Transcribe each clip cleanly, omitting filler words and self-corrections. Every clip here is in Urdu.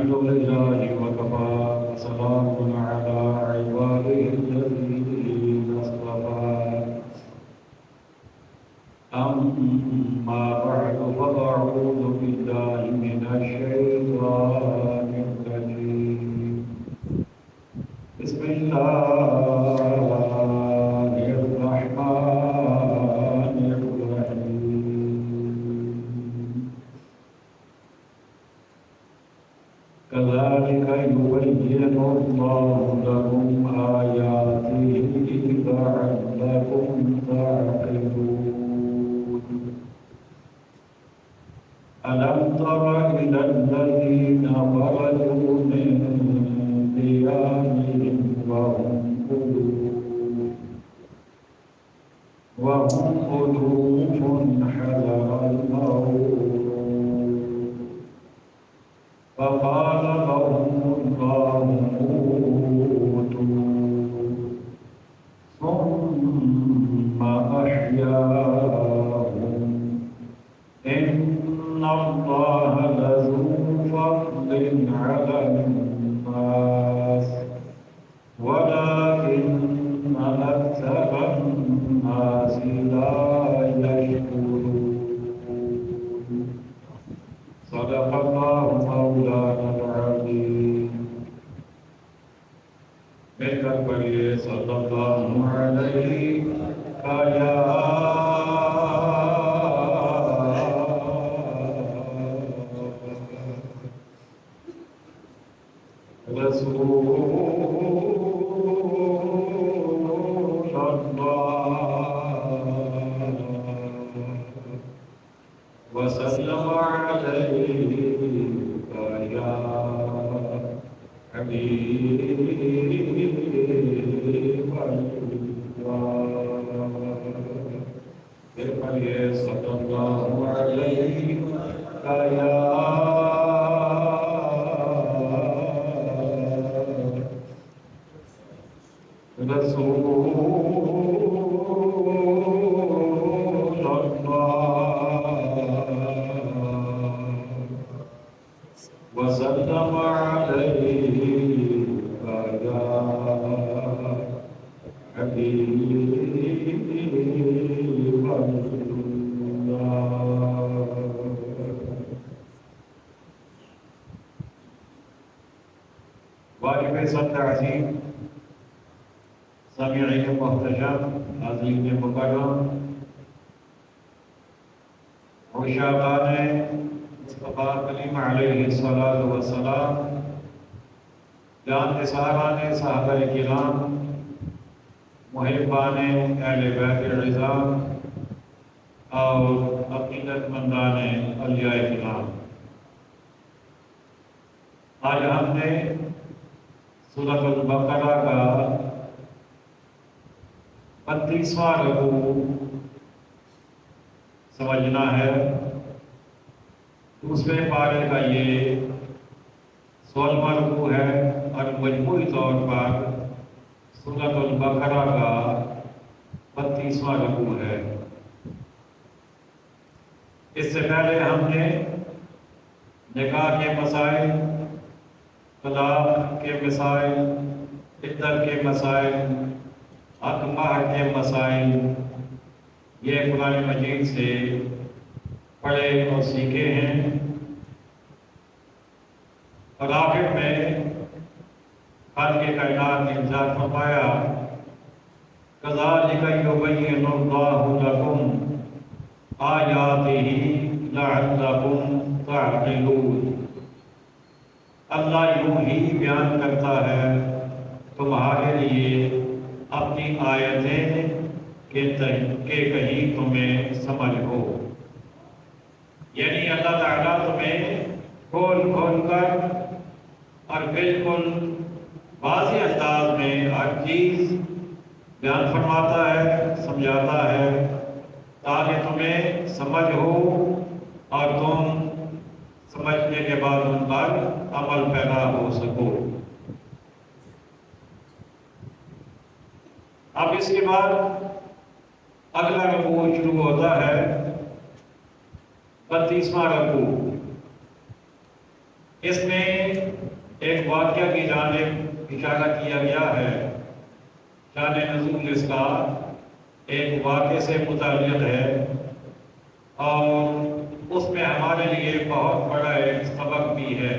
الحمد لله وكفى وسلام على عباده الذين اصطفى أما بعد فأعوذ بالله من الشيطان الرجيم بسم الله الرحمن الرحيم كذلك يبين الله لكم آياته لعلكم تعقلون ألم تر إلى الذين خرجوا من ديارهم وهم ألوف حذر الموت فقال لهم الله موتوا ثم أحياهم إن الله لذو فضل على الناس ولكن أكثر الناس لا يشكرون صدق الله مولانا العظيم مل کر پڑھیے صلی اللہ علیہ یا رسول وسلم عليك يا حبيب الله صلى الله عليك يا وسلم عليك يا حبيب الله واجب سب تعظیم سامعین محتشم عظیم مکرم عشاقان مصطفیٰ کریم علیہ السلام جان نثاران صحابہ کرام محبان اہل بیت العظام اور عقیدت مندان اولیاء کرام، آج ہم نے سورۃ البقرہ کا 32واں رکوع سمجھنا ہے۔ دوسرے پارے کا یہ 16واں رکوع ہے اور مجموعی طور پر سورۃ البقرہ کا 32واں رکوع ہے۔ اس سے پہلے ہم نے نکاح کے مسائل، طلاق کے مسائل، عدت کے مسائل، حق مہر کے مسائل یہ قرآن مجید سے پڑھے اور سیکھے ہیں، اور آخر میں خالق کائنات نے ارشاد فرمایا كَذَلِكَ يُبَيِّنُ اللَّهُ لَكُمْ آيَاتِهِ لَعَلَّكُمْ تَعْقِلُونَ۔ اللہ یوں ہی بیان کرتا ہے تمہارے لیے اپنی آیتیں کہ کہیں تمہیں سمجھ ہو، یعنی اللہ تعالیٰ تمہیں کھول کر اور بالکل واضح انداز میں ہر چیز بیان فرماتا ہے، سمجھاتا ہے، تاکہ تمہیں سمجھ ہو اور تم سمجھنے کے بعد ان پر عمل پیدا ہو سکو۔ اب اس کے بعد اگلا رکوع شروع ہوتا ہے 32واں رکوع۔ اس میں ایک واقعہ کی جانب اشارہ کیا گیا ہے۔ شان نزول اس کا ایک واقعے سے متعلق ہے اور اس میں ہمارے لیے بہت بڑا ایک سبق بھی ہے۔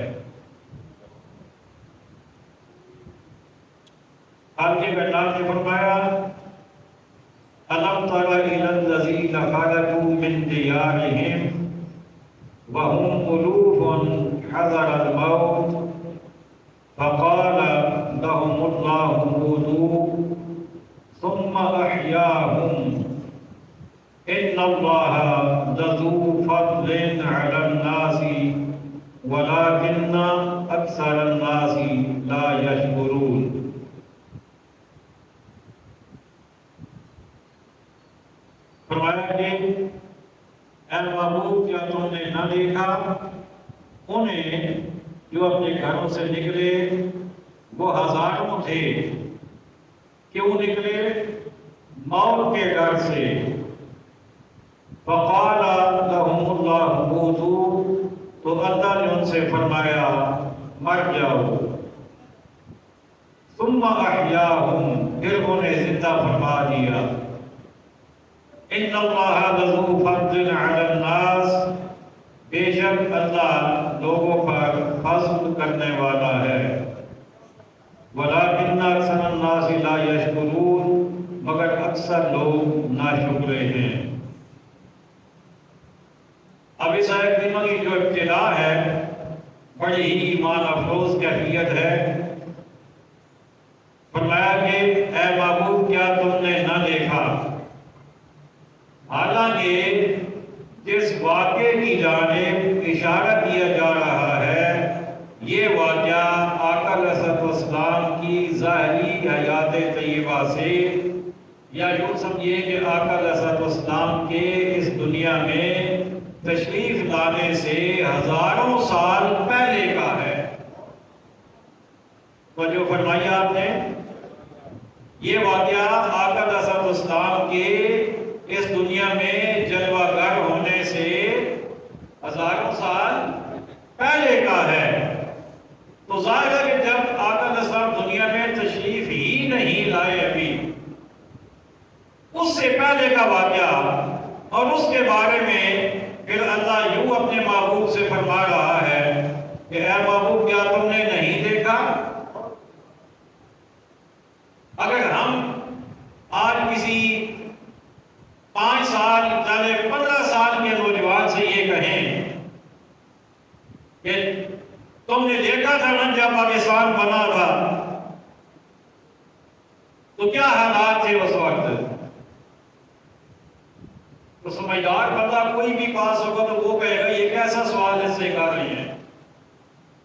آپ کے اللہ نے فرمایا أَلَمْ تَرَ إِلَى الَّذِينَ خَرَجُوا مِنْ دِيَارِهِمْ وَهُمْ أُلُوفٌ حَذَرَ الْمَوْتِ فَقَالَ لَهُمُ اللَّهُ مُوتُوا ثُمَّ أَحْيَاهُمْ إِنَّ اللَّهَ لَذُو فَضْلٍ عَلَى النَّاسِ وَلَكِنَّ أَكْثَرَ النَّاسِ لَا يَشْكُرُونَ۔ فرمایا کہ اے محبوب، کیا تم نے نہ دیکھا انہیں جو اپنے گھروں سے نکلے وہ ہزاروں تھے۔ کیوں نکلے؟ موت کے ڈر سے۔ فقال لهم اللہ موتوا، تو اللہ نے ان سے فرمایا مر جاؤ۔ ثم احیاہم، پھر انہیں زندہ فرما دیا۔ ان اللہ لذو فضل علی الناس، بے شک اللہ لوگوں پر فضل کرنے والا ہے۔ ولکن اکثر الناس لا یشکرون، مگر اکثر لوگ ناشکرے ہیں۔ اب اس آیت کریمہ کی جو ابتدا ہے بڑی ہی ایمان افروز کیفیت ہے۔ فرمایا کہ اے محبوب، کیا تم نے نہ دیکھا؟ حالانکہ جس واقعے کی جانب اشارہ کیا جا رہا ہے یہ واقعہ آقا علیہ السلام کی ظاہری حیات طیبہ سے، یا یوں سمجھیے کہ آقا علیہ السلام کے اس دنیا میں تشریف لانے سے ہزاروں سال پہلے کا ہے۔ تو جو فرمایا آپ نے، یہ واقعہ آقا علیہ السلام کے اس دنیا میں جلوہ گر ہونے سے ہزاروں سال پہلے کا ہے۔ تو ظاہر ہے کہ جب آقا علیہ السلام دنیا میں تشریف ہی نہیں لائے ابھی، اس سے پہلے کا واقعہ، اور اس کے بارے میں پھر اللہ یوں اپنے محبوب سے فرما رہا ہے کہ اے محبوب، کیا تم نے نہیں دیکھا؟ اگر ہم آج کسی 5 سال پہلے 15 سال کے نوجوان سے یہ کہیں کہ تم نے دیکھا تھا نا جب پاکستان بنا تھا تو کیا حالات تھے اس وقت، تو سمجھدار بندہ کوئی بھی پاس ہوگا تو وہ کہے گا یہ کیسا سوال اس سے کر رہے ہیں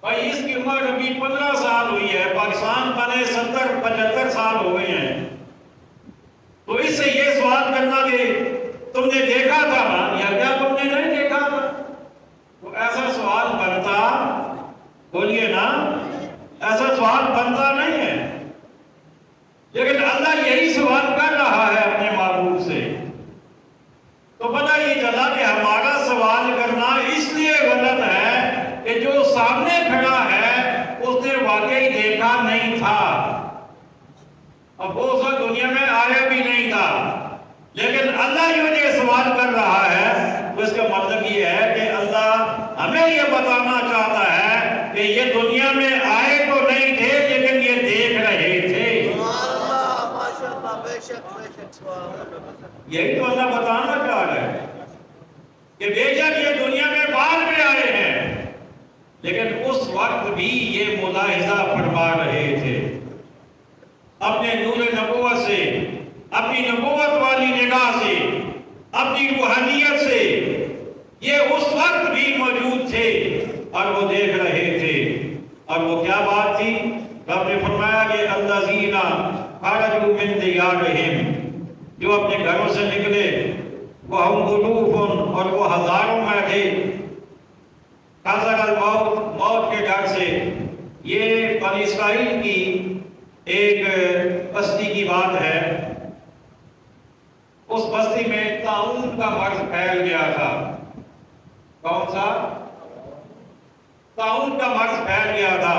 بھائی، اس کی عمر ابھی 15 سال ہوئی ہے، پاکستان بنے 70-75 سال ہو گئے ہیں، تو اس سے یہ سوال کرنا کہ تم نے دیکھا تھا نا یا کیا تم نے نہیں دیکھا تھا، تو ایسا سوال بنتا، بولیے نا، ایسا سوال بنتا نہیں ہے۔ لیکن اللہ یہی سوال کر رہا ہے اپنے محبوب سے، تو پتہ یہ چلا کہ ہمارا سوال کرنا اس لیے غلط ہے کہ جو سامنے کھڑا ہے اس نے واقعی دیکھا نہیں تھا، اب وہ اس وقت دنیا میں آیا بھی نہیں تھا، لیکن اللہ یہ سوال کر رہا ہے، تو اس کا مطلب یہ ہے کہ اللہ ہمیں یہ بتانا چاہتا ہے کہ یہ دنیا میں آئے تو نہیں تھے لیکن یہ دیکھ رہے تھے۔ یہی تو اللہ بتانا چاہ رہا ہے کہ بے شک یہ دنیا میں بعد میں آئے ہیں، لیکن اس وقت بھی یہ ملاحظہ فرما رہے تھے اپنے نور نبوت سے، اپنی نبوت والی نگاہ سے، اپنی روحانیت سے، یہ اس وقت بھی موجود تھے اور وہ دیکھ رہے تھے۔ اور وہ کیا بات تھی؟ رب نے فرمایا کہ الذین خرجوا من دیارہم، جو اپنے گھروں سے نکلے، وہم الوف، اور وہ ہزاروں میں تھے، حذر الموت، موت کے ڈر سے۔ یہ بنی اسرائیل کی ایک بستی کی بات ہے، اس بستی میں طاعون کا مرض پھیل گیا تھا۔ کون سا؟ طاعون کا مرض پھیل گیا تھا،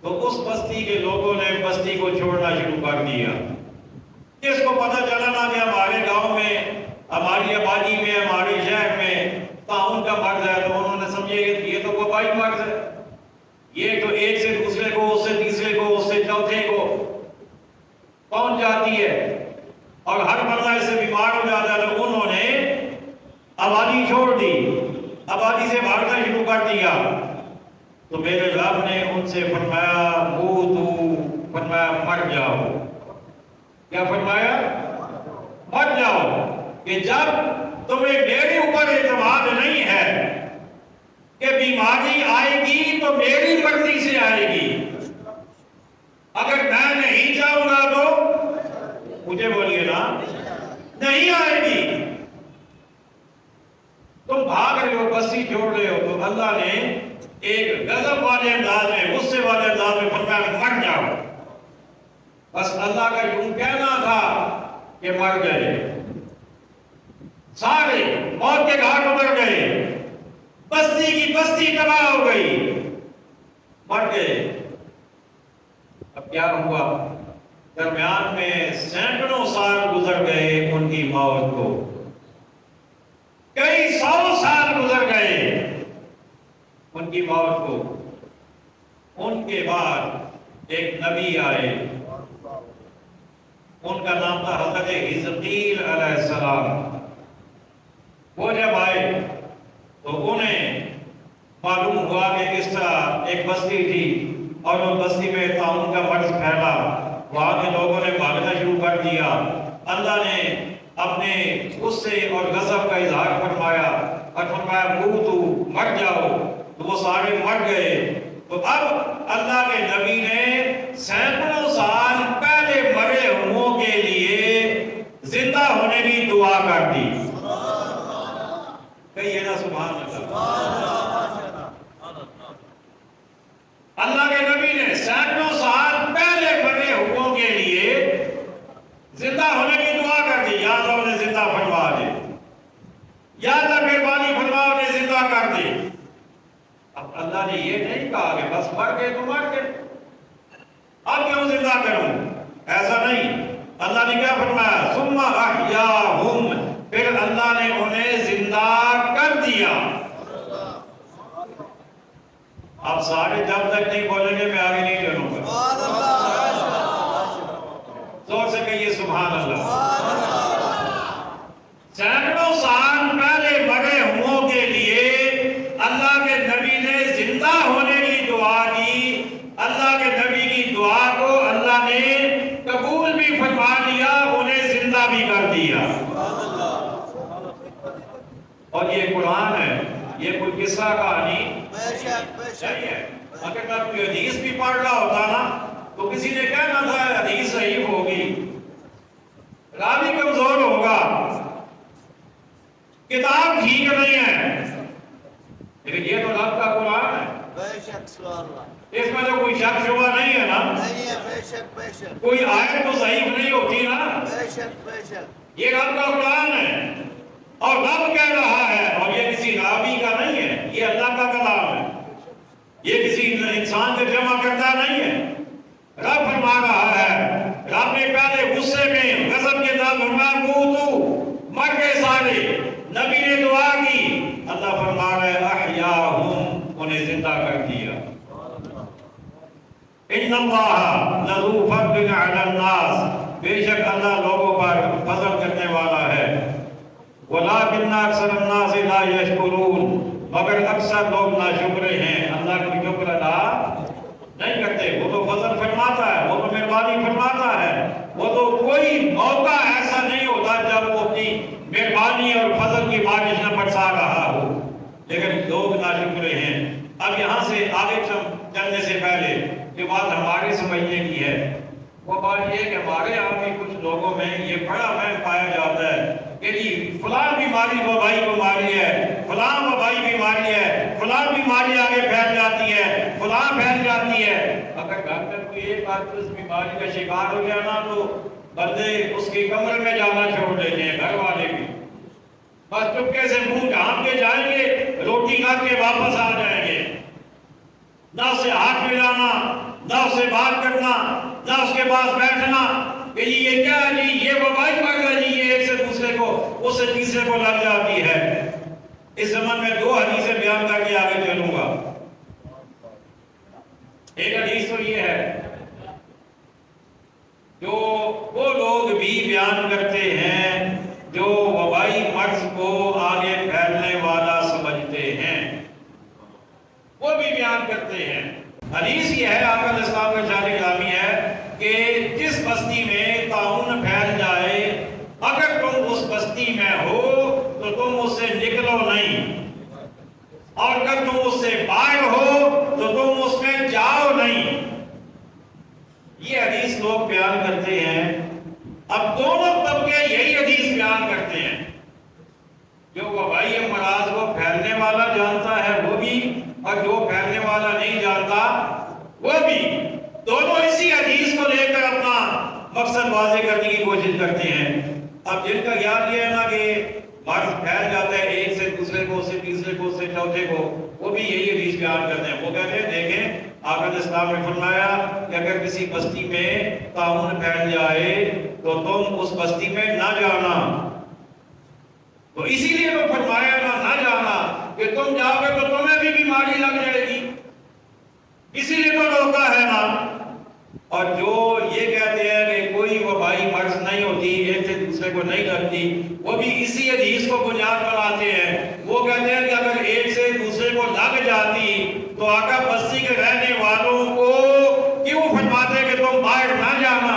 تو اس بستی کے لوگوں نے بستی کو چھوڑنا شروع کر دیا۔ کس کو پتہ چلا نا کہ ہمارے گاؤں میں، ہماری آبادی میں، ہمارے شہر میں طاعون کا مرض ہے، تو انہوں نے سمجھے کہ یہ تو وبائی مرض ہے، یہ تو ایک سے دوسرے کو، اس سے تیسرے کو، اس سے چوتھے کو پہنچ جاتی ہے اور ہر بندہ اس سے بیمار ہو جاتا ہے۔ تو انہوں نے آبادی چھوڑ دی، آبادی سے بھاگنا شروع کر دیا۔ تو میرے رب نے ان سے فرمایا موتو، فرمایا مر جاؤ۔ کیا فرمایا؟ مر جاؤ، کہ جب تمہیں میرے اوپر اعتماد نہیں ہے کہ بیماری آئے گی تو میری مرضی سے آئے گی، اگر میں نہیں چاہوں گا تو مجھے بولیے نا، نہیں آئے گی۔ تم بھاگ رہے ہو، بستی چھوڑ رہے ہو، تو اللہ نے ایک غضب والے انداز میں، غصے والے انداز میں فرمایا مر جاؤ۔ بس اللہ کا یوں کہنا تھا کہ مر گئے، سارے موت کے گھاٹ اتر گئے، بستی کی بستی تباہ ہو گئی، مر گئے۔ اب کیا ہوا؟ درمیان میں سینکڑوں سال گزر گئے ان کی موت کو، کئی سو سال گزر گئے ان کی موت کو۔ ان کے بعد ایک نبی آئے، ان کا نام تھا حضرت حزقیل علیہ السلام۔ وہ جب آئے تو انہیں معلوم ہوا کہ اس طرح ایک بستی تھی اور وہ بستی میں طاعون کا مرض پھیلا، وہاں کے لوگوں نے بھاگنا شروع کر دیا۔ اللہ نے اپنے غصے اور غضب کا اظہار فرمایا اور فرمایا موتو، مر جاؤ، تو وہ سارے مر گئے۔ تو اب اللہ کے نبی نے سینکڑوں سال پہلے مرے ہوں کے لیے زندہ ہونے کی دعا کر دی۔ کہیے نا سبحان اللہ۔ اللہ کے نبی نے سینکڑوں سال پہلے مرے ہوں کے لیے زندہ ہونے کی دعا کر دی، یا اللہ انہیں زندہ فرما دے، یا اللہ مہربانی فرما انہیں زندہ کر دے۔ اب اللہ نے یہ نہیں کہا کہ بس مر گئے تو مر گئے، اب کیوں زندہ کروں؟ ایسا نہیں، اللہ نے کیا فرمایا؟ ثم احیاہم، پھر اللہ نے انہیں زندہ کر دیا۔ اب سارے جب تک نہیں بولیں گے میں آگے نہیں چلوں گا۔ زور سے کہیے سبحان اللہ۔ سینکڑوں سال پہلے مرے ہوں کے لیے اللہ کے نبی نے زندہ ہونے کی دعا کی۔ اللہ کے نبی کی دعا کو اللہ نے قبول بھی فرما لیا، انہیں زندہ بھی کر دیا۔ اور یہ قرآن ہے، یہ کوئی قصہ کہانی نہیں ہے۔ اگر میں کوئی حدیث بھی پڑھ رہا ہوتا نا تو کسی نے کہنا تھا حدیث صحیح ہوگی، راوی کمزور ہوگا، کتاب ٹھیک نہیں ہے، لیکن یہ تو رب کا قرآن ہے، اس میں تو کوئی شک شبہ نہیں ہے نا، کوئی آیت تو ضعیف نہیں ہوتی نا، یہ رب کا قرآن ہے اور رب کہہ رہا ہے، اور یہ کسی راوی کا نہیں ہے، یہ اللہ کا کلام ہے، یہ کسی انسان کے جمع کرتا نہیں ہے۔ رب فرما رہا ہے، رب نے پہلے غصے میں غضب کے ساتھ فرمایا موتو، مر گئے سارے، نبی نے دعا کی، اللہ فرما رہا ہے احیاہم، انہیں زندہ کر دیا۔ ان اللہ لذو فضل علی الناس، بے شک اللہ لوگوں پر فضل کرنے والا ہے، ولکن اکثر الناس لا یشکرون، مگر اکثر لوگ ناشکرے ہیں، اللہ کی شکر ادا نہیں کرتے۔ وہ تو فضل فرماتا ہے، وہ تو مہربانی فرماتا ہے، وہ تو کوئی موقع ایسا نہیں ہوتا جب وہ اپنی مہربانی اور فضل کی بارش نہ برسا رہا ہو، لیکن لوگ ناشکرے ہیں۔ اب یہاں سے آگے چلنے سے پہلے جو بات ہمارے سمجھنے کی ہے وہ بات یہ کہ ہمارے یہاں بھی کچھ لوگوں میں یہ بڑا وہم پایا جاتا ہے کہ جی فلاں بیماری وبائی بیماری ہے، فلاں وبائی بیماری ہے، فلاں بیماری آگے پھیل جاتی ہے، فلاں پھیل جاتی ہے۔ اگر گھر میں کوئی ایک آدمی اس بیماری کا شکار ہو گیا نا تو بندے اس کے کمرے میں جانا چھوڑ دیتے ہیں، گھر والے بھی بس چپکے سے منہ ڈھانپ کے جائیں گے، روٹی کھا کے واپس آ جائیں گے، نہ اسے ہاتھ ملانا نہ اسے بات کرنا، نہ اس کے پاس بیٹھنا کہ جی یہ کیا ہے جی، یہ وبائی مرض ہے جی، یہ ایک سے دوسرے کو اس سے تیسرے کو لگ جاتی ہے۔ اس زمن میں 2 حدیثیں بیان کر کے آگے چلوں گا۔ ایک حدیث تو یہ ہے جو وہ لوگ بھی بیان کرتے ہیں جو وبائی مرض کو آگے پھیلنے والا سمجھتے ہیں، وہ بھی بیان کرتے ہیں۔ حدیث یہ ہے، آقا علیہ السلام کا شان گرامی ہے کہ جس بستی میں طاعون پھیل جائے، اگر تم اس بستی میں ہو تو تم اس سے نکلو نہیں، اور اگر تم اس سے باہر ہو تو تم اس میں جاؤ نہیں۔ یہ حدیث لوگ بیان کرتے ہیں۔ اب دونوں طبقے یہی حدیث بیان کرتے ہیں، جو وبائی امراض کو پھیلنے والا جانتا ہے وہ بھی، اور جو پھیلنے والا نہیں جانتا وہ بھی، دونوں اسی حدیث کو لے کر اپنا مقصد واضح کرنے کی کوشش کرتے ہیں۔ اب جن کا خیال یہ ہے نا کہ مرض پھیل جاتا ہے ایک سے دوسرے کو، سے تیسرے کو، سے چوتھے کو، وہ بھی یہی حدیث بیان کرتے ہیں۔ وہ کہتے ہیں دیکھیں آقا علیہ السلام نے فرمایا کہ اگر کسی بستی میں طاعون پھیل جائے تو تم اس بستی میں نہ جانا، تو اسی لیے وہ فرمایا نہ جانا کہ تم جاؤ گے تو تمہیں بھی بیماری لگ جائے گی، اسی لیے تو روکا ہے نا۔ اور جو یہ کہتے ہیں کہ کوئی وبائی مرض نہیں ہوتی، ایک سے دوسرے کو نہیں لگتی، وہ بھی اسی حدیث کو بنیاد بناتے ہیں۔ وہ کہتے ہیں کہ اگر ایک سے دوسرے کو لگ جاتی تو آقا بستی کے رہنے والوں کو کیوں فرماتے کہ تم باہر نہ جانا؟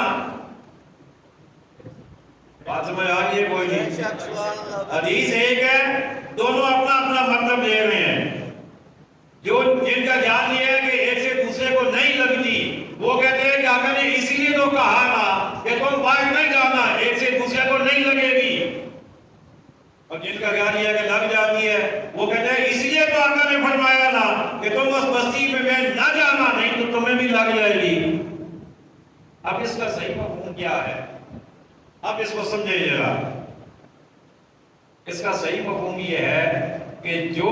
بات سمجھ آ رہی ہے کوئی نہیں؟ حدیث ایک ہے، دونوں اپنا اپنا مطلب لے رہے ہیں۔ جو جن کا خیال یہ ہے کہ ایک سے دوسرے کو نہیں لگتی، وہ کہتے ہیں کہ آقا نے اسی لیے تو کہا نا کہ تم باہر نہیں جانا، ایک سے دوسرے کو نہیں لگے گی۔ اور جن کا خیال یہ ہے کہ لگ جاتی ہے، وہ کہتے ہیں اسی لیے تو آقا نے فرمایا نا کہ تم اس بستی میں نہ جانا، نہیں تو تمہیں بھی لگ جائے گی۔ اب اس کا صحیح مفہوم کیا ہے؟ اب اس کو سمجھے ذرا۔ اس کا صحیح مفہوم یہ ہے کہ جو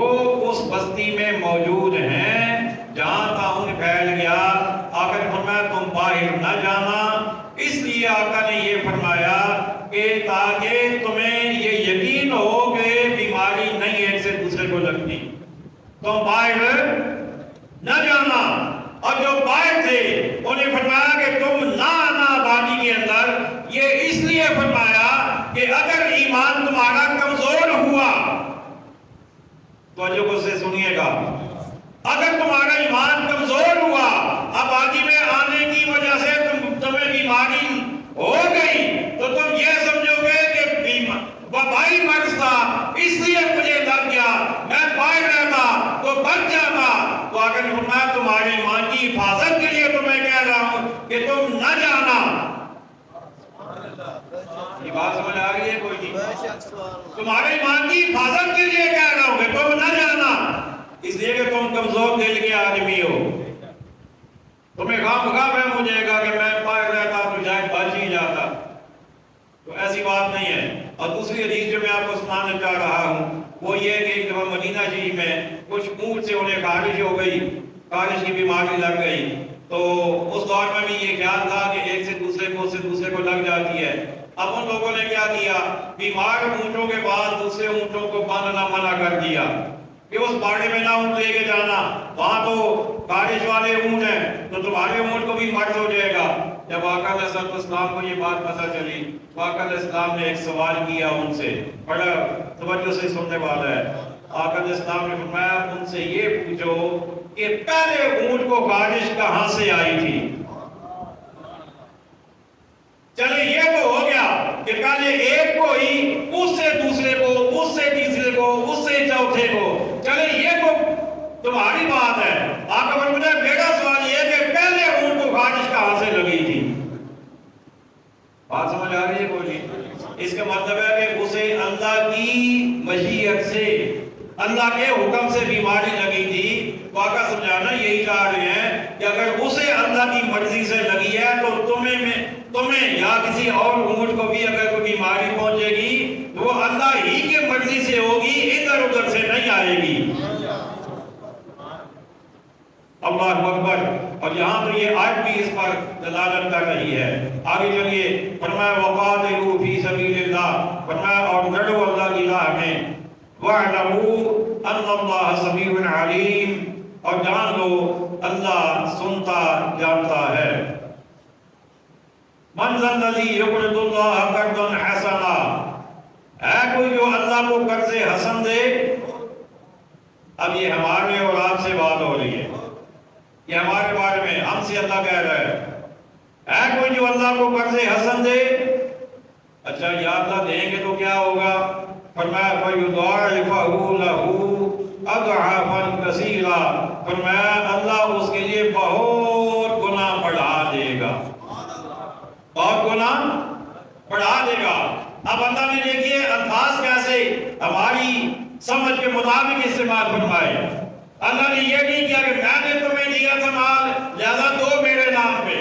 اس بستی میں موجود ہیں جہاں طاعون پھیل گیا، آقا نے فرمایا تم باہر نہ جانا، اس لیے آقا نے یہ فرمایا کہ تاکہ تمہیں یہ یقین ہو کہ بیماری نہیں ایک سے دوسرے کو لگتی، تم باہر نہ جانا۔ اور جو باہر تھے انہیں فرمایا کہ تم نہ آنا آبادی کے اندر، یہ اس لیے فرمایا کہ اگر ایمان تمہارا کمزور ہوا، توجہ کو سے سنیے گا، اگر تمہارا ایمان کمزور ہوا، آبادی میں آنے کی وجہ سے تمہیں بیماری ہو گئی، تو تم یہ سمجھو گے کہ وبائی مرض تھا اس لیے مجھے لگ گیا، میں باہر رہتا تو بچ جاتا۔ تو آقا نے فرمایا تمہارے ایمان کی حفاظت کے لیے تمہیں کہہ رہا ہوں کہ تم نہ جانا۔ یہ بات سمجھ آ رہی ہے کوئی نہیں؟ تمہارے ایمان کی حفاظت کے لیے کہہ رہا ہوں کہ تم نہ جانا، اس لیے کہ تم کمزور دل کے آدمی ہو، تمہیں خواہ ہو جائے گا کہ میں باہر رہتا تو شاید بچ ہی جاتا، تو ایسی بات نہیں ہے۔ اور دوسری حدیث جو میں آپ کو سنانا چاہ رہا ہوں وہ یہ کہ ایک دفعہ مدینہ شریف میں کچھ اونٹ سے انہیں خارش ہو گئی، خارش کی بیماری لگ گئی، تو اس دور میں بھی یہ خیال تھا کہ ایک سے دوسرے کو لگ جاتی ہے۔ اب ان لوگوں نے کیا کیا، بیمار اونٹوں کے بعد دوسرے اونٹوں کو باندھنا منع کر دیا کہ اس باڑے میں نہ اونٹ لے کے جانا، وہاں تو خارش والے اونٹ ہیں تو تمہارے اونٹ کو بھی مرض ہو جائے گا۔ جب آقا علیہ السلام کو یہ بات پتہ چلی تو آقا علیہ السلام نے ایک سوال کیا ان سے، بڑا توجہ سے سننے والا ہے۔ آقا علیہ السلام نے فرمایا ان سے یہ پوچھو کہ پہلے اونٹ کو خارش کہاں سے آئی تھی؟ چلے یہ تو ہو گیا کہ پہلے ایک کو ہی، اس سے دوسرے کو، اس سے تیسرے کو، اس سے چوتھے کو، چلے یہ تو تمہاری بات ہے۔ آقا فرمایا میرا سوال یہ ہے کہ پہلے اونٹ کو خارش کہاں سے لگی تھی؟ بات سمجھ آ رہی ہے کوئی نہیں؟ اس کا مطلب ہے کہ اسے اللہ کی مشیت سے، اللہ کے حکم سے بیماری لگی تھی۔ تو آقا سمجھانا یہی چاہ رہے ہیں کہ اگر اسے اللہ کی مرضی سے لگی ہے تو تمہیں یا کسی اور اونٹ کو بھی اگر کوئی بیماری پہنچے گی تو وہ اللہ ہی کے مرضی سے ہوگی، ادھر ادھر سے نہیں آئے گی۔ اللہ اکبر۔ اور یہاں تو یہ آیت بھی اس پر دلالت کر رہی ہے. آگے چلیے فرمایا وقاتلوا فی سبیل اللہ، فرمایا اور لڑو اللہ کی راہ میں. وَاعْلَمُوا أَنَّ اللَّهَ سَمِيعٌ عَلِيمٌ، اور جان لو اللہ سنتا جانتا ہے. مَنْ ذَا الَّذِي يُقْرِضُ اللَّهَ قَرْضًا حَسَنًا، ہے کوئی جو اللہ کو قرض حسن دے. اب یہ ہمارے اور آپ سے بات ہو رہی ہے، یہ ہمارے بارے میں ہم سے اللہ کہہ رہا ہے کوئی جو اللہ کو قرض حسن دے. اچھا یا اللہ دیں گے تو کیا ہوگا؟ فرمایا فَيُضَاعِفَهُ لَهُ أَضْعَافًا كَثِيرًا، فرمایا اللہ اس کے لیے بہت گنا بڑھا دے گا، بہت گنا بڑھا دے گا. اب اللہ نے دیکھیے الفاظ کیسے ہماری سمجھ کے مطابق استعمال فرمائے. اللہ نے یہ نہیں کیا کہ میں نے تمہیں دیا تھا مال لہذا دو میرے نام پہ،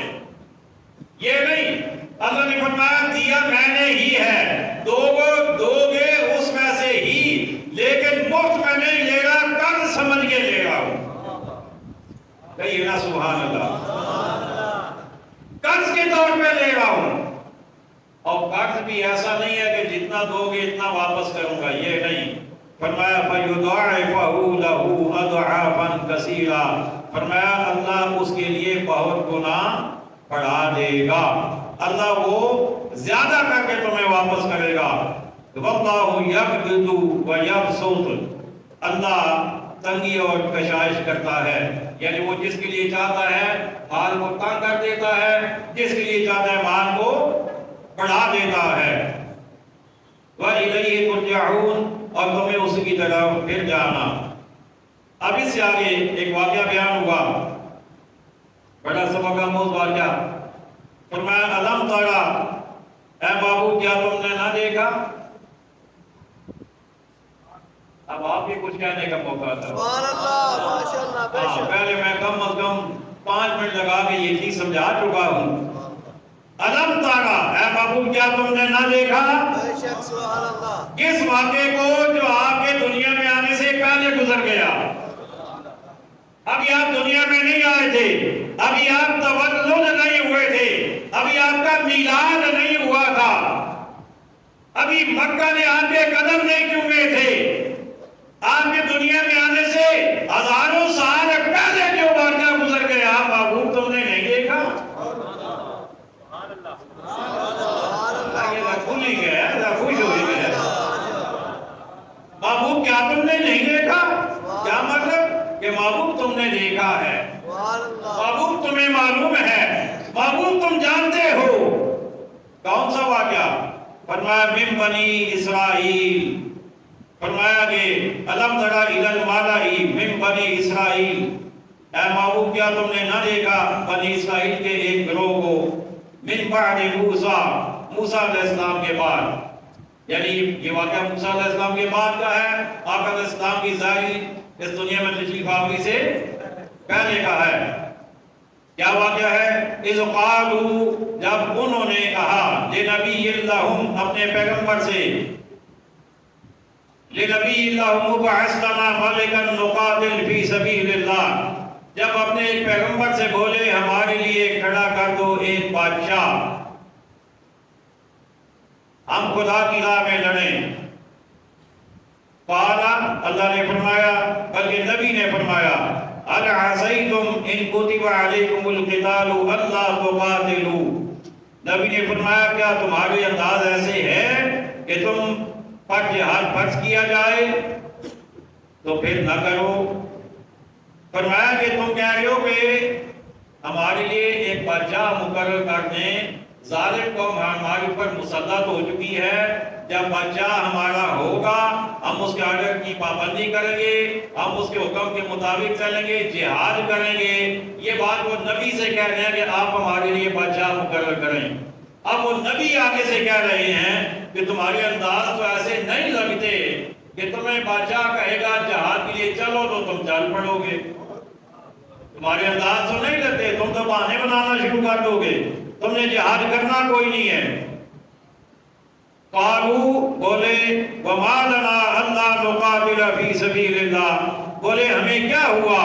یہ نہیں. اللہ نے فرمایا دیا میں نے ہی ہے، دو گے اس میں سے ہی، لیکن مفت میں نہیں لے رہا، قرض سمجھ کے لے رہا ہوں. کہیے نا سبحان اللہ. قرض کے طور پہ لے رہا ہوں، اور قرض بھی ایسا نہیں ہے کہ جتنا دو گے اتنا واپس کروں گا، یہ نہیں. فرمایا فَيُضَاعِفَهُ لَهُ أَضْعَافًا كَثِيرًا، فرمایا اللہ اس کے لیے بہت گنا بڑھا دے گا، اللہ وہ زیادہ کر کے تمہیں واپس کرے گا. وَاللَّهُ يَقْبِضُ وَيَبْسُطُ، اللہ تنگی اور کشائش کرتا ہے، یعنی وہ جس کے لیے چاہتا ہے مال کو تنگ کر دیتا ہے، جس کے لیے چاہتا ہے مال کو بڑھا دیتا ہے. وَإِلَيْهِ تُرْجَعُونَ، اور تمہیں اس کی طرف پھر جانا. اب اس سے آگے ایک واقعہ بیان ہوا، بڑا سبق آموز واقعہ. فرمایا الم ترى، اے بابو کیا تم نے نہ دیکھا. اب آپ بھی کچھ کہنے کا موقع تھا. سبحان اللہ، ماشاءاللہ، بے شک. پہلے میں کم از کم 5 منٹ لگا کے یہ چیز سمجھا چکا ہوں. الم تارا، اے بابو کیا تم نے نہ دیکھا، بے شک سبحان اللہ، کس واقعے کو جو آپ کے دنیا میں آنے سے پہلے گزر گیا. ابھی آپ دنیا میں نہیں آئے تھے، ابھی آپ تولد نہیں ہوئے تھے، ابھی آپ کا میلاد نہیں ہوا تھا، ابھی مکہ نے آپ کے قدم نہیں چومے تھے. آپ کے دنیا میں آنے سے ہزاروں سال پہلے جو واقعہ گزر گیا بابو تم نے نہیں دیکھا. محبوب کیا تم نے نہیں دیکھا، کیا مطلب کہ محبوب تم نے دیکھا ہے، محبوب تمہیں معلوم ہے، محبوب تم جانتے ہو. کون سا واقعہ؟ فرمایا من بنی اسرائیل، فرمایا کہ الم تری الی الملائی من بنی اسرائیل، اے محبوب کیا تم نے نہ دیکھا بنی اسرائیل کے ایک گروہ کو، من بعد موسیٰ، موسیٰ علیہ السلام کے بعد. یعنی یہ واقعہ موسیٰ علیہ السلام کے بعد کا ہے، آقا علیہ السلام کی ظاہری اس دنیا میں تشریف آوری سے پہلے کا ہے. کیا واقعہ ہے؟ اذ قالوا، جب انہوں نے کہا لنبی اللہم، اپنے پیغمبر سے، لنبی اللہم ابعث لنا ملکا نقاتل فی سبیل اللہ، جب اپنے ایک پیغمبر سے بولے ہمارے لیے کھڑا کر دو ایک بادشاہ، ہم خدا کی راہ میں لڑیں. قال، اللہ نے فرمایا، بلکہ نبی نے فرمایا، هل عصیتم ان کتب علیکم القتال الا تقاتلوا، نبی نے فرمایا کیا تمہارے انداز ایسے ہے کہ تم پر جہاد فرض کیا جائے تو پھر نہ کرو. فرمایا کہ تم کہہ رہے ہو کہ ہمارے لیے ایک بادشاہ مقرر کر دیں، ظالم قوم ہمارے اوپر مسلط ہو چکی ہے، جب بادشاہ ہمارا ہوگا ہم اس کے آرڈر کی پابندی کریں گے، ہم اس کے حکم کے مطابق چلیں گے، جہاد کریں گے. یہ بات وہ نبی سے کہہ رہے ہیں کہ آپ ہمارے لیے بادشاہ مقرر کریں. اب وہ نبی آگے سے کہہ رہے ہیں کہ تمہارے انداز تو ایسے نہیں لگتے کہ تمہیں بادشاہ کہے گا جہاد کے لیے چلو تو تم چل پڑو گے. تمہارے انداز تو نہیں لگتے، تم تو بہانے بنانا شروع کر دو گے، تم نے جہاد کرنا کوئی نہیں ہے. قالوا، بولے وما لنا الا نقاتل فی سبیل اللہ، بولے ہمیں کیا ہوا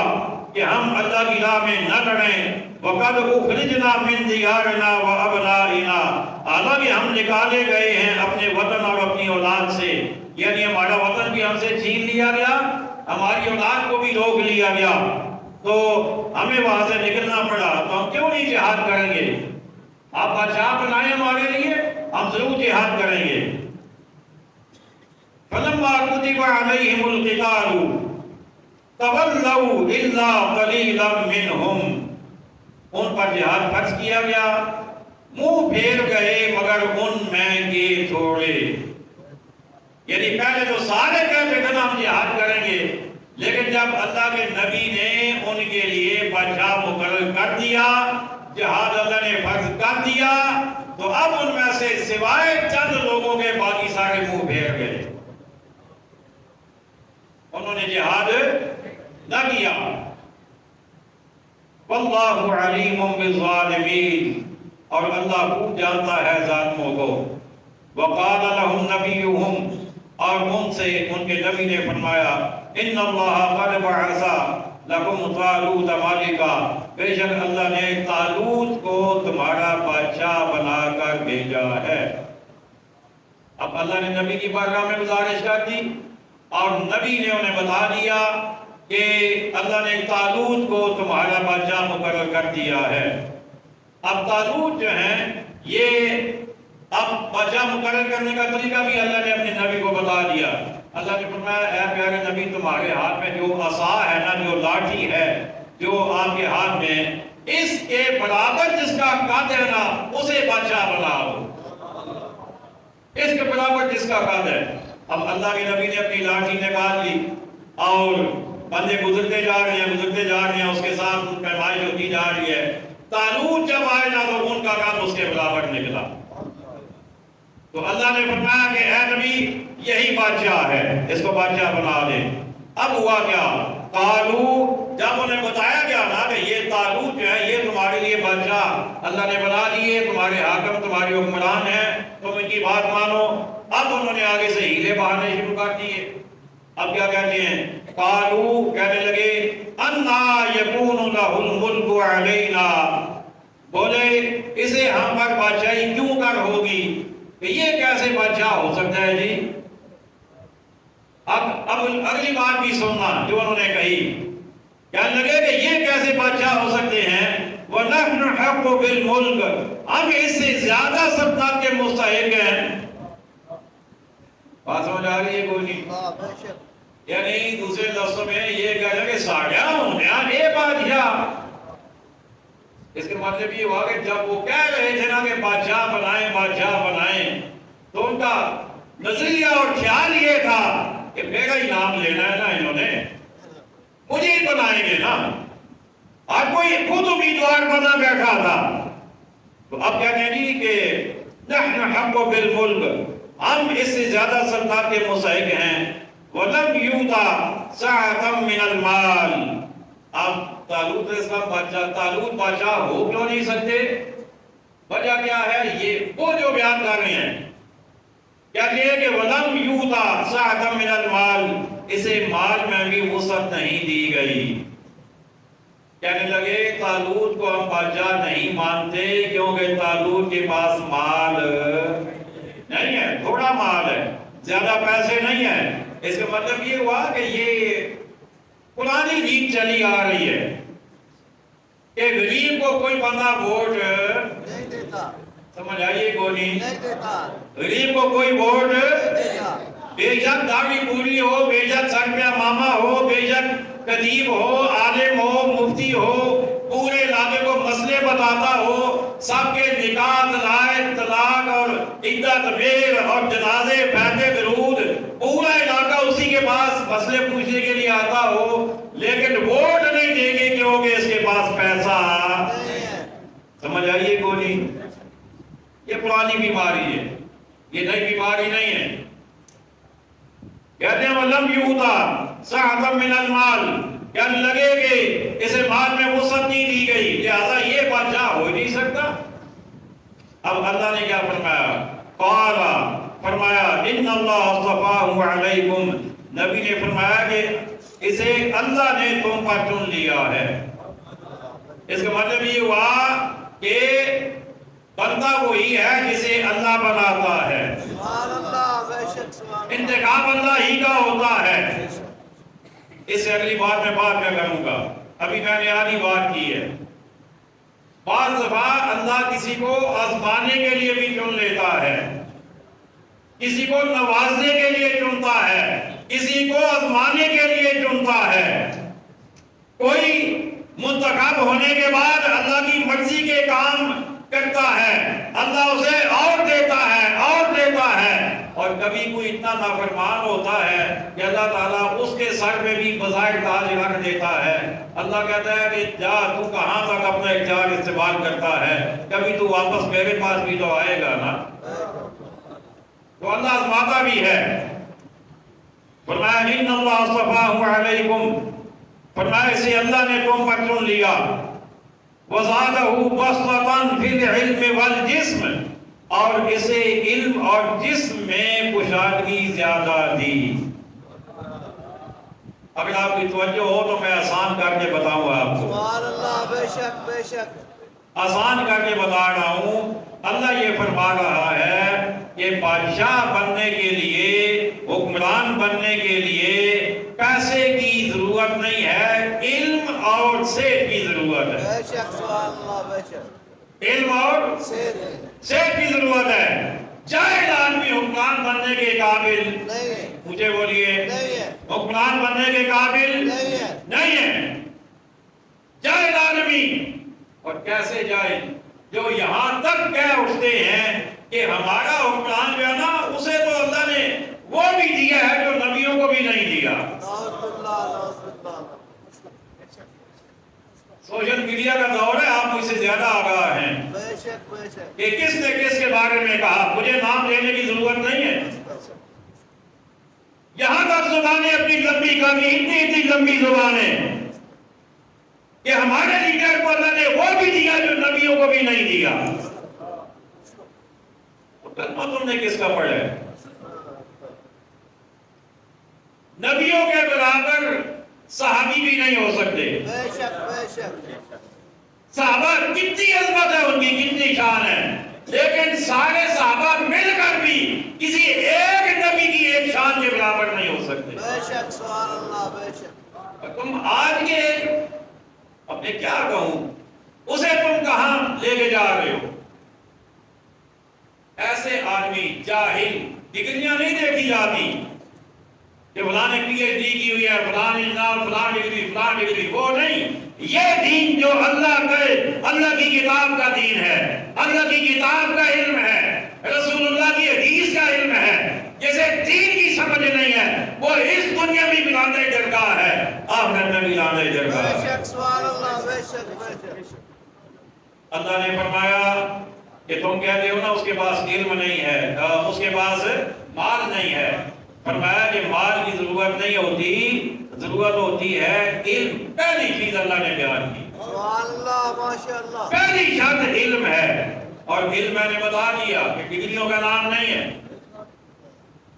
کہ ہم اللہ کی راہ میں نہ لڑیں. وَقَدْ أُخْرِجْنَا مِنْ دِيَارِنَا وَأَبْنَائِنَا، حالانکہ ہم نکالے گئے ہیں اپنے وطن اور اپنی اولاد سے. یعنی ہمارا وطن بھی ہم سے چھین لیا گیا، ہماری اولاد کو بھی روک لیا گیا، تو ہمیں وہاں سے نکلنا پڑا. تو ہم کیوں نہیں جہاد کریں گے؟ آپ بادشاہ بنائیں ہمارے لیے، ہم ضرور جہاد کریں گے. فَلَمَّا كُتِبَ عَلَيْهِمُ الْقِتَالُ تَوَلَّوْا إِلَّا قَلِيلًا مِّنْهُمْ، ان پر جہاد فرض کیا گیا، منہ پھیر گئے مگر ان میں کے تھوڑے. یعنی پہلے تو سارے کہتے تھے ہم جہاد کریں گے، لیکن جب اللہ کے نبی نے ان کے لیے بادشاہ مقرر کر دیا، جہاد اللہ نے فرض کر دیا، تو اب ان میں سے سوائے چند لوگوں کے باقی سارے منہ پھیر گئے، انہوں نے جہاد نہ کیا. واللہ علیم بالظالمین، اور اللہ خوب جانتا ہے ظالموں کو. وقال لهم نبیہم، اور ان سے ان کے نبی نے فرمایا، ان اللہ قد بعث لکم طالوت ملکا، بے شک اللہ نے طالوت کو تمہارا بادشاہ بنا کر بھیجا ہے. اب اللہ نے نبی کی بارگاہ میں گزارش کر دی اور نبی نے انہیں بتا دیا کہ اللہ نے طالوت کو تمہارا بادشاہ مقرر کر دیا ہے. اب طالوت جو ہیں یہ اب بادشاہ مقرر کرنے کا طریقہ بھی اللہ نے اپنے نبی کو بتا دیا. اللہ نے فرمایا اے پیارے نبی، تمہارے ہاتھ میں جو عصا ہے نا، جو لاٹھی ہے جو آپ کے ہاتھ میں، اس کے برابر جس کا قد ہے نا اسے بادشاہ بناؤ، اس کے برابر جس کا قد ہے. اب اللہ کے نبی نے اپنی لاٹھی نکال لی اور بندے گزرتے جا رہے ہیں، اس کے ساتھ پیمائش ہوتی جا رہی ہے. طالوت جب آئے نا تو ان کا قد اس کے برابر نکلا. تو اللہ نے فرمایا کہ اے نبی یہی بادشاہ ہے، اس کو بادشاہ بنا دے. اب ہوا کیا؟ قالو، جب انہیں بتایا گیا نا کہ یہ طالوت جو ہے یہ تمہارے لیے بادشاہ اللہ نے بنا دیے، تمہارے حاکم تمہارے حکمران ہیں، تم ان کی بات مانو. اب انہوں نے آگے سے ہیلے بہانے شروع کر دیے. اب کیا کہتے ہیں؟ قالو، کہنے لگے انا یکون لہ الملک علینا، بولے اسے ہم پر بادشاہی کیوں کر ہوگی، کہ یہ کیسے بادشاہ ہو سکتا ہے جی. اب اگلی بات بھی سننا جو انہوں نے کہی. کہنے لگے کہ یہ کیسے بادشاہ ہو سکتے ہیں، وَنَحْنُ حَقُّ بِالْمُلْكِ، ہم اس سے زیادہ سلطنت کے مستحق ہیں. بات سمجھ آ رہی ہے کوئی نہیں؟ یعنی دوسرے لفظوں میں یہ کہنا کہ ساڑھیا ہونا اے بادشاہ. اس کے مطلب یہ ہوا کہ جب وہ کہہ رہے تھے نا کہ بادشاہ بنائیں، تو ان کا نظریہ اور خیال یہ تھا کہ میرا ہی نام لینا ہے نا انہوں نے، مجھے ہی بنائیں گے نا. اور کوئی خود امیدوار بنا بیٹھا تھا. تو اب کیا کہیں گی کہ نحن حق بالملک، ہم اس سے زیادہ سلطنت کے مستحق ہیں. وَلَمْ يُؤْتَ سَعَةً مِّنَ الْمَالِ، اب طالوت بادشاہ ہو کیوں نہیں سکتے؟ وجہ کیا ہے؟ یہ وہ جو بیان کر رہے ہیں، کیا کہ وَلَمْ يُؤْتَ سَعَةً مِّنَ الْمَالِ، اسے مال میں بھی وسعت نہیں دی گئی. کہنے لگے طالوت کو ہم بادشاہ نہیں مانتے کیونکہ طالوت کے پاس مال نہیں ہے، تھوڑا مال ہے، زیادہ پیسے نہیں ہیں. اس کا مطلب یہ ہوا کہ یہ پرانی ریت چلی آ رہی ہے کہ غریب کو کوئی بندہ ووٹ نہیں دیتا. سمجھ آئیے کو نہیں دیتا، غریب کو کوئی ووٹ بے شک داڑھی پوری ہو، بے شک سر پہ امامہ ہو، بے شک خطیب ہو، عالم ہو، مفتی ہو، پورے علاقے کو مسئلے بتاتا ہو، سب کے نکاح، طلاق اور عدت ویر اور جنازے، بیعت درود، پورا علاقہ اسی کے پاس مسئلے پوچھنے کے لیے آتا ہو، لیکن ووٹ نہیں دے گے کیونکہ اس کے پاس پیسہ. سمجھ آئیے کو نہیں؟ یہ پرانی بیماری ہے، یہ نئی بیماری نہیں ہے. کہتے ہیں وَلَمْ يُؤْتَ سَعَةً مِّنَ الْمَالِ، کہنے لگے کہ اسے مال میں وسعت نہیں دی گئی، لہذا یہ بادشاہ ہو نہیں سکتا. اب اللہ نے کیا فرمایا؟ قَالَ، فرمایا اِنَّ اللَّهَ اصْطَفَاهُ عَلَيْكُمْ، نبی نے فرمایا کہ اسے اللہ نے تم پر چن لیا ہے۔ اس کا مطلب یہ ہوا کہ بندہ وہی ہے جسے اللہ بناتا ہے، انتخاب اللہ ہی کا ہوتا ہے۔ اس سے اگلی بات میں بات کیا کروں گا، ابھی میں نے آدھی بات کی ہے۔ بعض دفعہ اللہ کسی کو آزمانے کے لیے بھی چن لیتا ہے، کسی کو نوازنے کے لیے چنتا ہے، کسی کو آزمانے کے لیے چنتا ہے۔ کوئی منتخب ہونے کے بعد اللہ کی مرضی کے کام کرتا ہے، اللہ اسے اور دیتا ہے اور دیتا ہے، اور کبھی کوئی اتنا نافرمان ہوتا ہے کہ اللہ تعالیٰ اس کے سر میں بھی بظاہر تاج رکھ دیتا ہے۔ اللہ کہتا ہے کہ جا تو کہاں تک اپنا اختیار استعمال کرتا ہے، کبھی تو واپس میرے پاس بھی تو آئے گا نا۔ تو اللہ آزماتا بھی ہے۔ فرمایا ان اللہ اصطفاہ علیکم، فرمایا اسے اللہ نے تم پر چن لیا۔ وَزَادَهُ بَسْطَةً فِي الْعِلْمِ وَالْجِسْمِ، اور اسے علم اور جسم میں کشادگی زیادہ دی۔ اگر آپ کی توجہ ہو تو میں آسان کر کے بتاؤں آپ کو۔ سبحان اللہ، بے شک بے شک، آسان کر کے بتا رہا ہوں۔ اللہ یہ فرما رہا ہے کہ بادشاہ بننے کے لیے، حکمران بننے کے لیے پیسے کی ضرورت نہیں ہے، علم اور صحت کی ضرورت ہے۔ بے شک، سبحان اللہ، بے شک، علم اور صحت کی ضرورت ہے۔ جاہل آدمی حکمران بننے کے قابل نہیں ہے، مجھے بولیے، نہیں ہے، حکمران بننے کے قابل نہیں ہے، نہیں ہے۔ جاہل آدمی، اور کیسے جاہل، جو یہاں تک کہہ اٹھتے ہیں کہ ہمارا حکمران جو ہے نا اسے تو اللہ نے وہ بھی دیا ہے جو نبیوں کو بھی نہیں دیا۔ نعوذ باللہ، نعوذ باللہ۔ سوشل میڈیا کا دور ہے، آپ مجھ سے زیادہ آگاہ ہیں بے شک بے شک، کہ کس نے کس کے بارے میں کہا، مجھے نام لینے کی ضرورت نہیں ہے۔ یہاں تک زبانیں اپنی لمبی کر لی، اتنی لمبی زبانیں کہ ہمارے لیڈر کو اللہ نے وہ بھی دیا جو نبیوں کو بھی نہیں دیا۔ کلمہ تم نے کس کا پڑھا ہے؟ نبیوں کے برابر صحابی بھی نہیں ہو سکتے۔ بے شک بے شک، صحابہ کتنی عظمت ہے ان کی، کتنی شان ہے، لیکن سارے صحابہ مل کر بھی کسی ایک نبی کی ایک شان کے برابر نہیں ہو سکتے۔ بے شک، سبحان اللہ، بے شک، تم آج کے اب میں کیا کہوں، اسے تم کہاں لے کے جا رہے ہو؟ ایسے آدمی جاہل، ڈگریاں نہیں دیکھی جاتی کہ فلاں نے پی ایچ ڈی کی ہوئی ہے، فلاں انجینئر، فلاں ڈگری، وہ نہیں۔ یہ دین جو اللہ کے، اللہ کی کتاب کا دین ہے، اللہ کی کتاب کا علم ہے، رسول اللہ کی حدیث کا علم ہے، جسے دین کی سمجھ نہیں ہے وہ اس دنیا میں بھی لانے درگاہ ہے، آخرت میں بھی لانے درگاہ بے ہے۔ شک، سبحان اللہ، بے شک بے شک۔ اللہ نے فرمایا کہ تم کہتے ہو نا اس کے پاس علم نہیں ہے، اس کے پاس مال نہیں ہے۔ فرمایا کہ مال کی ضرورت نہیں ہوتی، ضرورت ہوتی ہے علم۔ پہلی چیز اللہ نے بیان کی، سبحان اللہ، ماشاءاللہ، پہلی شرط علم ہے، اور علم میں نے بتا دیا کہ ڈگریوں کا نام نہیں ہے،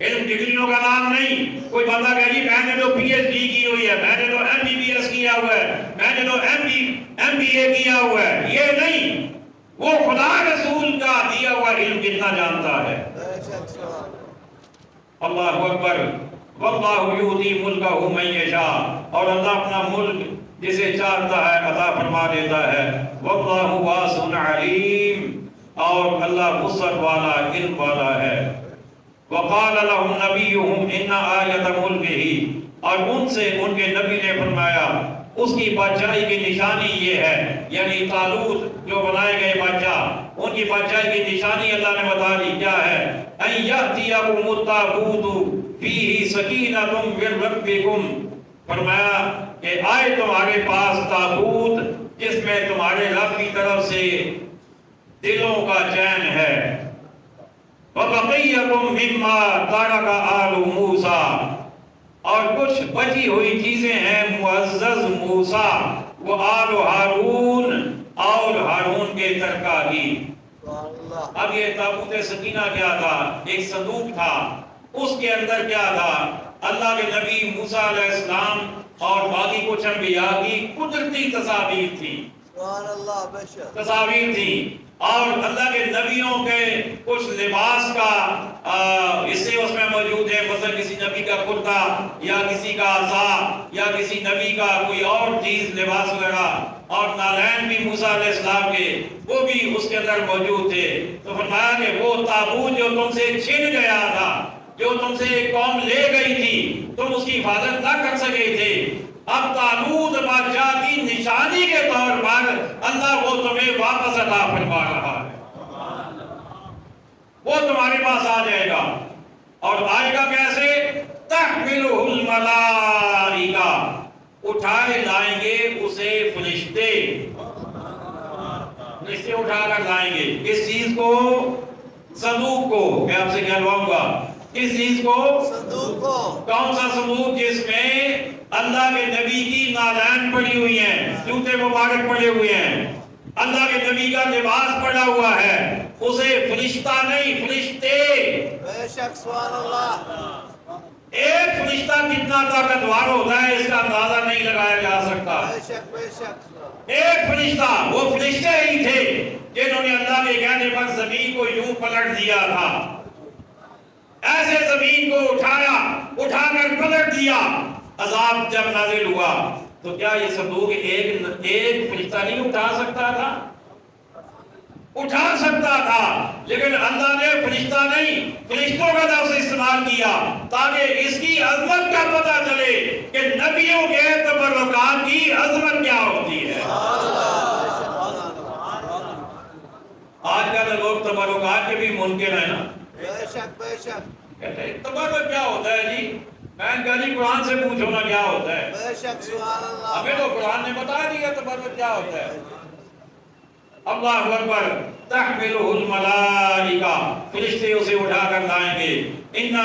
علم ڈگریوں کا نام نہیں۔ کوئی بندہ کہے جی میں نے تو پی ایچ ڈی کی ہوئی ہے، میں نے تو ایم بی بی ایس کیا ہوا ہے، میں نے تو ایم بی اے کیا ہوا ہے، یہ نہیں۔ وہ خدا رسول کا دیا ہوا علم کتنا جانتا ہے۔ بے شک، سبحان اللہ، اللہ اکبر، واللہ یؤتی ملکہ من یشاء، اور اللہ اپنا ملک جسے چاہتا ہے عطا فرما دیتا ہے۔ واللہ واسع علیم، اور اللہ وسعت والا، علم والا ہے۔ وقال لهم نبیہم ان آیت ملکہ، اور ان سے ان کے نبی نے فرمایا اس کی بادشاہی کی نشانی یہ ہے، یعنی طالوت جو بنائے گئے بادشاہ، ان کی بادشاہی کی نشانی اللہ نے بتا دی کیا ہے۔ ان یأتیکم التابوت فیہ سکینۃ من ربکم، فرمایا کہ آئے تمہارے پاس تابوت جس میں تمہارے رب کی طرف سے دلوں کا چین ہے۔ وَبَقِيَّةٌ مِّمَّا تَرَكَ آلُ مُوسَىٰ، اور کچھ بچی ہوئی چیزیں ہیں معزز موسیٰ، وہ آل ہارون، اور ہارون کے ترکہ کی۔ سبحان اللہ، اب یہ تابوت سکینہ کیا تھا؟ ایک صندوق تھا، اس کے اندر کیا تھا؟ اللہ کے نبی موسیٰ علیہ السلام اور باقی کچھ انبیاء کی قدرتی تصاویر تھی، سبحان اللہ بے شک تصاویر تھی، اور اللہ کے نبیوں کے کچھ لباس کا حصے اس میں موجود ہیں، مثلا کسی نبی کا کرتا یا کسی کا عصا یا کسی نبی کا کوئی اور چیز لباس وغیرہ، اور نالین بھی موسیٰ علیہ السلام کے وہ بھی اس کے اندر موجود تھے۔ تو فرمایا کہ وہ تابوت جو تم سے چھن گیا تھا، جو تم سے ایک قوم لے گئی تھی، تم اس کی حفاظت نہ کر سکے تھے، اب طالوت بادشاہ کی نشانی کے طور پر اللہ وہ تمہیں واپس عطا فرما رہا ہے، وہ تمہارے پاس آ جائے گا، اور آئے گا کیسے؟ تحملہ الملائکہ، اٹھائے لائیں گے اسے فرشتے، فرشتے اٹھا کر لائیں گے۔ اس چیز کو، صندوق کو، میں آپ سے کہلواؤں گا، اس چیز کو، صندوق کو، کون سا صندوق؟ جس میں اللہ کے نبی کی نالین پڑی ہوئی ہیں، جوتے مبارک پڑے ہوئے ہیں، اللہ کے نبی کا لباس پڑا ہوا ہے، اسے فرشتہ نہیں، فرشتے، بے شک سبحان اللہ، ایک فرشتہ کتنا طاقتور ہوتا ہے اس کا اندازہ نہیں لگایا جا سکتا۔ بے شک بے شک، ایک فرشتہ، وہ فرشتے ہی تھے جنہوں نے اللہ کے کہنے پر زمین کو یوں پلٹ دیا تھا، ایسے زمین کو اٹھایا، اٹھا کر پلٹ دیا۔ عذاب جب نازل ہوا تو کیا یہ صندوق ایک فرشتہ نہیں اٹھا سکتا تھا؟ اٹھا سکتا تھا، لیکن اللہ نے فرشتہ نہیں، فرشتوں کا لفظ استعمال کیا تاکہ اس کی عظمت کا پتہ چلے کہ نبیوں کے تبرکات کی عظمت کیا ہوتی ہے۔ آج کل لوگ تبرکات کے بھی منکر ہیں نا، بے شک بے شک، کہتے ہیں تبرک کیا ہوتا ہے جی؟ میں نے کہا جی قرآن سے پوچھو نا کیا ہوتا ہے، بے شک سبحان اللہ، ہمیں تو قرآن نے بتا دیا تبرک کیا ہوتا ہے۔ اللہ اکبر، تحملہ الملائکہ، فرشتے اسے اٹھا کر لائیں گے۔ ان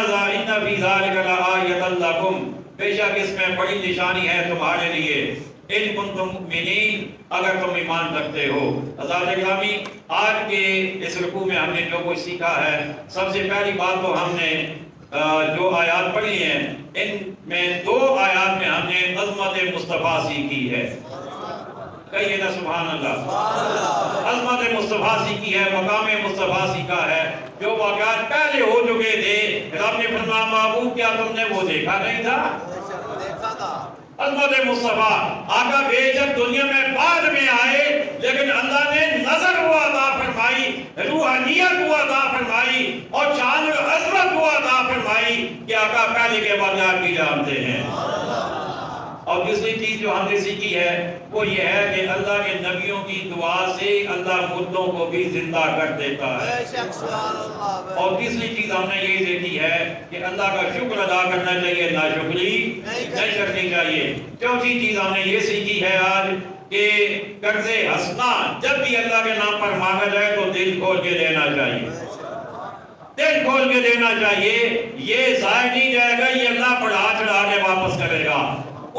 فی ذلک لآیۃ لکم، بے شک اس میں بڑی نشانی ہے تمہارے لیے، ان کنتم مؤمنین، اگر تم ایمان رکھتے ہو۔ حضرات گرامی، آج کے اس رکوع میں ہم نے جو کچھ سیکھا ہے، سب سے پہلی بات تو ہم نے جو آیات پڑھی ہیں، ان میں دو آیات میں ہم نے عظمت مصطفیٰ سیکھی ہے۔ کہیے نا سبحان اللہ، عظمت مصطفیٰ سیکھی ہے، مقام مصطفیٰ سیکھا ہے، جو واقعات پہلے ہو چکے تھے۔ رب نے فرمایا محبوب کیا تم نے وہ دیکھا نہیں تھا؟ بے شک دیکھا تھا، عظمت مصطفیٰ، آقا بے شک دنیا میں بعد میں آئے، لیکن اللہ نے نظر وہ عطا فرمائی، روحانیت وہ عطا فرمائی، اور شان و عظمت وہ عطا فرمائی کہ آقا پہلے کے واقعات بھی جانتے ہیں۔ اور دوسری چیز جو ہم نے سیکھی ہے وہ یہ ہے کہ اللہ کے نبیوں کی دعا سے اللہ مردوں کو بھی زندہ کر دیتا ہے۔ بے شک سبحان اللہ، اور تیسری چیز ہم نے یہ دیکھی ہے کہ اللہ کا شکر ادا کرنا چاہیے، ناشکری نہیں کرنی چاہیے۔ چوتھی چیز ہم نے یہ سیکھی ہے آج کہ قرض حسنہ جب بھی اللہ کے نام پر مانگا جائے تو دل کھول کے دینا چاہیے، دل کھول کے دینا چاہیے، یہ ضائع نہیں جائے گا، یہ اللہ بڑھا چڑھا کے واپس کرے گا۔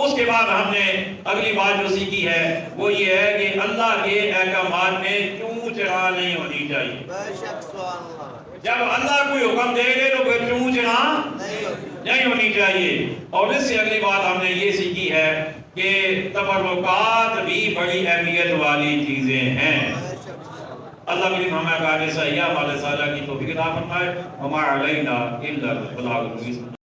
اس کے بعد ہم نے اگلی بات جو سیکھی ہے وہ یہ ہے کہ اللہ کے احکامات میں چوں چرا نہیں ہونی چاہیے۔ بے شک سبحان اللہ، جب اللہ کوئی حکم دے دے تو پھر چوں چرا نہیں ہونی چاہیے۔ اور اس سے اگلی بات ہم نے یہ سیکھی ہے کہ تبرکات بھی بڑی اہمیت والی چیزیں ہیں۔ اللہ کریم ہمیں کہا کہ صحیح ہمارے سالہ کی توفیق عطا فرمائے، وما علینا الا البلاغ المبین۔